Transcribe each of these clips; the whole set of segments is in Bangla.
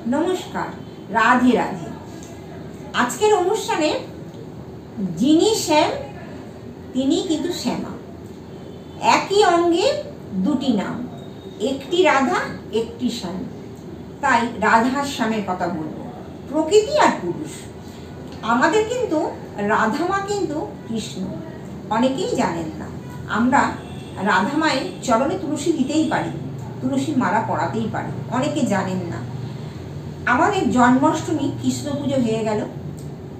नमस्कार, राधे राधे। आजकेर अनुष्ठाने जिनी श्याम तिनी किन्तु श्यामा, एकई अंगे दुटी नाम, एकटी राधा एकटी श्याम। ताई राधा श्यामेर कथा बोलबो, प्रकृति और पुरुष। आमादेर किन्तु राधा मा किन्तु कृष्ण, अनेकेई जानेन ना। आमरा राधा मायेर चरणे तुलसी दितेई पारी, तुलसी माला परातेई पारी, अनेके जानेन ना। आमादेर जन्माष्टमी कृष्ण पुजो हये गेल,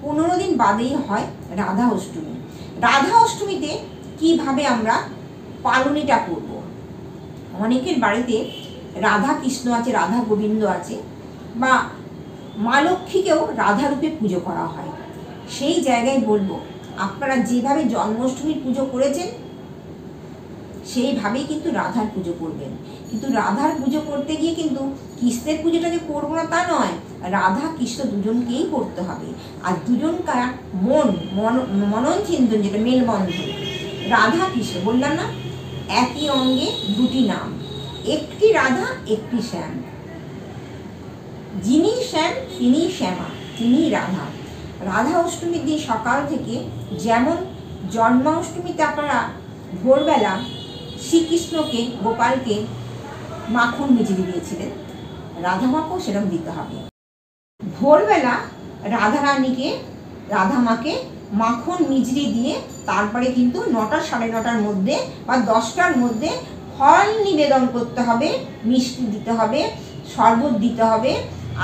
15 दिन बादेई हय राधा अष्टमी। राधा अष्टमीते किभाबे आमरा पालनीटा करब। अनेकेर बाड़ीते राधा कृष्ण आछे, राधा गोविंद आछे, बा मा लक्ष्मीकेও राधा रूपे पुजो करा हय। सेई जायगाय बोलबो, आपनारा जेभाबे जन्माष्टमीर पुजो करेछेन সেইভাবেই কিন্তু রাধার পুজো করবেন। কিন্তু রাধার পুজো করতে গিয়ে কিন্তু কৃষ্ণের পুজোটা যে করবো না তা নয়, রাধা কৃষ্ণ দুজনকেই করতে হবে। আর দুজনকার মনন চিন্তন, যেটা মেলবন্ধন, রাধা কৃষ্ণ বললাম না, একই অঙ্গে দুটি নাম, একটি রাধা একটি শ্যাম। যিনি শ্যাম তিনি শ্যামা, তিনি রাধা। রাধা অষ্টমীর দিন সকাল থেকে যেমন জন্মাষ্টমীতে আপনারা ভোরবেলা শ্রীকৃষ্ণকে গোপালকে মাখন মিজরি দিয়েছিলেন, রাধা মাকেও সেরকম দিতে হবে। ভোরবেলা রাধা রানীকে, রাধা মাকে মাখন মিজরি দিয়ে তারপরে কিন্তু 9টা সাড়ে 9টার মধ্যে বা 10টার মধ্যে ফল নিবেদন করতে হবে, মিষ্টি দিতে হবে, শরবত দিতে হবে,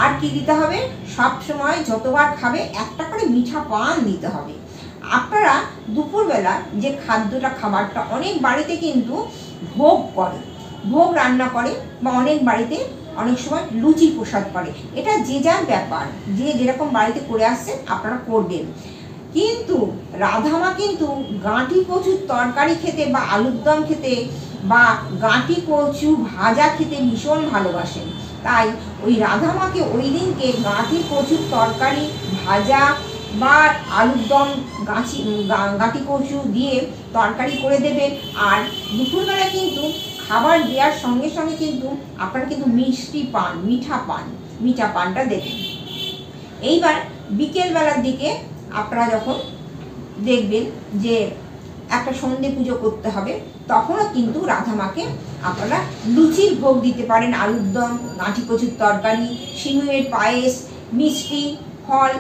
আর কি দিতে হবে, সব সময় যতবার খাবে একটা করে মিঠা পান দিতে হবে। আপনারা দুপুরবেলা যে খাদ্যটা, খাবারটা অনেক বাড়িতে কিন্তু ভোগ করে, ভোগ রান্না করে, বা অনেক বাড়িতে অনেক সময় লুচি প্রসাদ করে। এটা যে যার ব্যাপার, যে যেরকম বাড়িতে করে আসছে আপনারা করবেন। কিন্তু রাধামা কিন্তু গাঁটি কচুর তরকারি খেতে বা আলুর দম খেতে বা গাঁটি কচু ভাজা খেতে ভীষণ ভালোবাসেন। তাই ওই রাধামাকে ওই দিনকে গাঁটি কচুর তরকারি, ভাজা বা আলুর দম, গাঁটি কচু দিয়ে তরকারি করে দেবেন। আর দুপুরবেলা কিন্তু খাবার দেওয়ার সঙ্গে সঙ্গে কিন্তু আপনারা কিন্তু মিষ্টি পান, মিঠা পানটা দেবেন। এইবার বিকেলবেলার দিকে আপনারা যখন দেখবেন যে একটা সন্ধে পুজো করতে হবে, তখনও কিন্তু রাধামাকে আপনারা লুচির ভোগ দিতে পারেন, আলুর দম, গাঁটি কচুর তরকারি, সিমুয়ের পায়েস, মিষ্টি, ফল,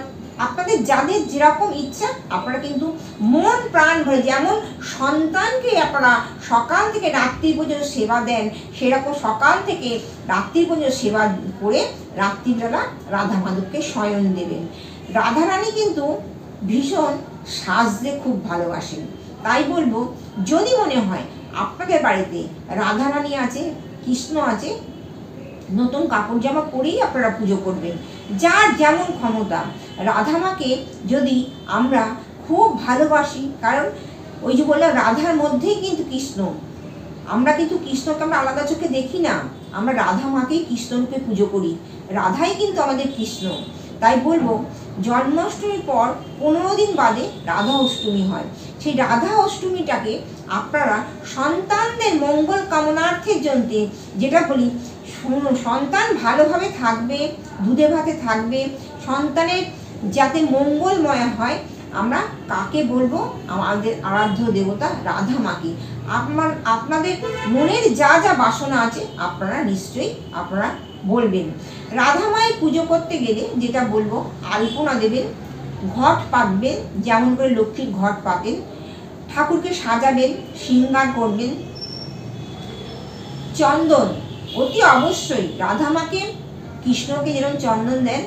আপনাদের যাদের যেরকম ইচ্ছা আপনারা কিন্তু মন প্রাণ ভরে, যেমন সন্তানকে আপনারা সকাল থেকে রাত্রি পর্যন্ত সেবা দেন, সেরকম সকাল থেকে রাত্রি পর্যন্ত সেবা করে রাত্রিবেলা রাধা মাধবকে শয়ন দেবেন। রাধা রানী কিন্তু ভীষণ সাজতে খুব ভালোবাসেন। তাই বলবো, যদি মনে হয় আপনাদের বাড়িতে রাধা রানী আছে, কৃষ্ণ আছে, নতুন কাপড় জামা পরেই আপনারা পুজো করবেন, যার যেমন ক্ষমতা। রাধামাকে যদি আমরা খুব ভালোবাসি, কারণ ওই যে বললাম রাধার মধ্যেই কিন্তু কৃষ্ণ, আমরা কিন্তু কৃষ্ণকে আমরা আলাদা চোখে দেখি না, আমরা রাধা মাকেই কৃষ্ণরূপে পুজো করি, রাধাই কিন্তু আমাদের কৃষ্ণ। তাই বলবো, জন্মাষ্টমীর পর 15 দিন বাদে রাধা অষ্টমী হয়। সেই রাধা অষ্টমীটাকে আপনারা সন্তানদের মঙ্গল কামনার্থের জন্য, যেটা বলি সন্তান ভালোভাবে থাকবে, দুধে ভাতে থাকবে, সন্তানের যাতে মঙ্গলময় হয়, আমরা কাকে বলবো? আমাদের আরাধ্য দেবতা রাধা মাকে। আপনাদের মনের যা যা বাসনা আছে আপনারা নিশ্চয়ই আপনারা বলবেন। রাধা মায়ের পুজো করতে গেলে যেটা বলবো, আলপনা দেবেন, ঘট পাতবেন, যেমন করে লক্ষ্মীর ঘট পাতেন, ঠাকুরকে সাজাবেন, শৃঙ্গার করবেন, চন্দন অতি অবশ্যই রাধামাকে, কৃষ্ণকে যেরকম চন্দন দেন,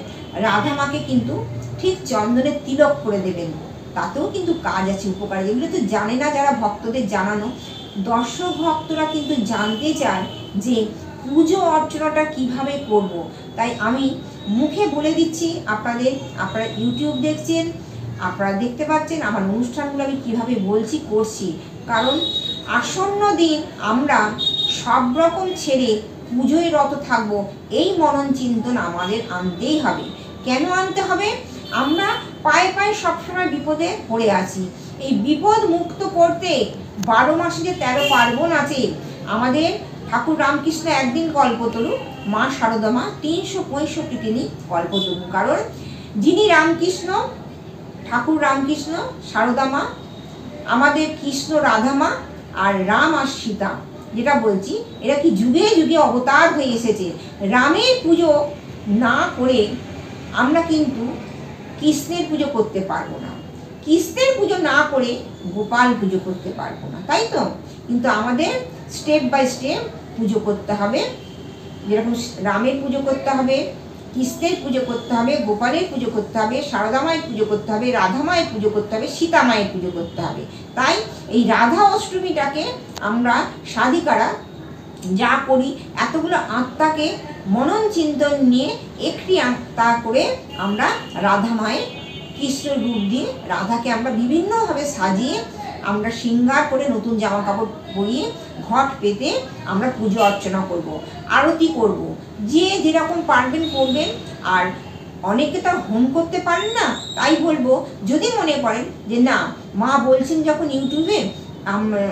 রাধামাকে কিন্তু ঠিক চন্দনের তিলক করে দেবেন। তাতেও কিন্তু কাজ আছে, উপকার। এগুলো তো জানে না যারা, ভক্তদের জানানো। দর্শক ভক্তরা কিন্তু জানতে চায় যে পুজো অর্চনাটা কিভাবে করব। তাই আমি মুখে বলে দিচ্ছি আপনাদের, আপনারা ইউটিউব দেখছেন, আপনারা দেখতে পাচ্ছেন আমার অনুষ্ঠানগুলো আমি কিভাবে বলছি, করছি। কারণ আসন্ন দিন আমরা সব রকম ছেড়ে পুজোয় রত থাকবো, এই মনন চিন্তন আমাদের আনতেই হবে। কেন আনতে হবে? আমরা পায়ে পায়ে সবসময় বিপদে পড়ে আছি। এই বিপদ মুক্ত করতে 12 মাসে যে 13 পার্বণ আছে, আমাদের ঠাকুর রামকৃষ্ণ একদিন কল্পতরু, মা শারদা মা 365 তিনি কল্পতরু। কারণ যিনি রামকৃষ্ণ, ঠাকুর রামকৃষ্ণ, শারদা মা, আমাদের কৃষ্ণ রাধা মা, আর রাম আর সীতা, যেটা বলছি এরা কি যুগে যুগে অবতার হয়ে এসেছে। রামের পুজো না করে আমরা কিন্তু কৃষ্ণের পুজো করতে পারবো না, কৃষ্ণের পুজো না করে গোপাল পুজো করতে পারবো না, তাই তো? কিন্তু আমাদের স্টেপ বাই স্টেপ পুজো করতে হবে। যেরকম রামের পুজো করতে হবে, কৃষ্ণের পুজো করতে হবে, গোপালের পুজো করতে হবে, শারদা মায়ের পুজো করতে হবে, রাধা মায়ের পুজো করতে হবে, সীতা মায়ের পুজো করতে হবে। তাই এই রাধা অষ্টমীটাকে আমরা সাধিকারা যা করি, এতগুলো আত্মাকে মনন চিন্তন নিয়ে একটি আত্মা করে আমরা রাধা মায়ের কৃষ্ণ রূপ দিয়ে রাধাকে আমরা বিভিন্নভাবে সাজিয়ে আমরা শৃঙ্গার করে নতুন জামা কাপড় পরিয়ে ঘট পেতে আমরা পুজো অর্চনা করব, আরতি করব, যে যেরকম পারবেন করবেন। আর অনেকে তো হোম করতে পারেন না, তাই বলবো যদি মনে করেন যে না মা বলছেন যখন ইউটিউবে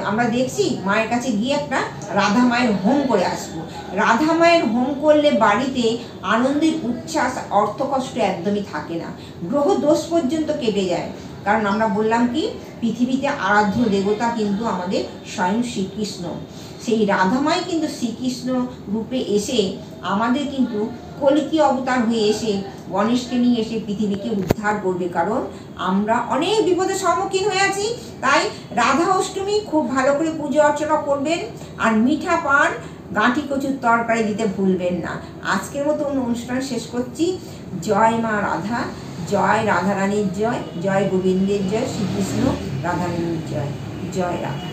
আমরা দেখছি, মায়ের কাছে গিয়ে একটা রাধা মায়ের হোম করে আসবো। রাধা মায়ের হোম করলে বাড়িতে আনন্দের উচ্ছ্বাস, অর্থকষ্ট একদমই থাকে না, গ্রহ দোষ পর্যন্ত কেটে যায়। কারণ আমরা বললাম কি, পৃথিবীতে আরাধ্য দেবতা কিন্তু আমাদের স্বয়ং শ্রীকৃষ্ণ। সেই রাধা মাই কিন্তু শ্রীকৃষ্ণ রূপে এসে আমাদের কিন্তু কলকি অবতার হয়ে এসে গণেশকে নিয়ে এসে পৃথিবীকে উদ্ধার করবে। কারণ আমরা অনেক বিপদের সম্মুখীন হয়ে আছি। তাই রাধা অষ্টমী খুব ভালো করে পুজো অর্চনা করবেন। আর মিঠা পান, গাঁটি কচুর তরকারি দিতে ভুলবেন না। আজকের মতো অনুষ্ঠান শেষ করছি। জয় মা রাধা, জয় রাধারানীর জয়, জয় গোবিন্দের জয়, শ্রীকৃষ্ণ রাধারানীর জয়, জয় রাধা।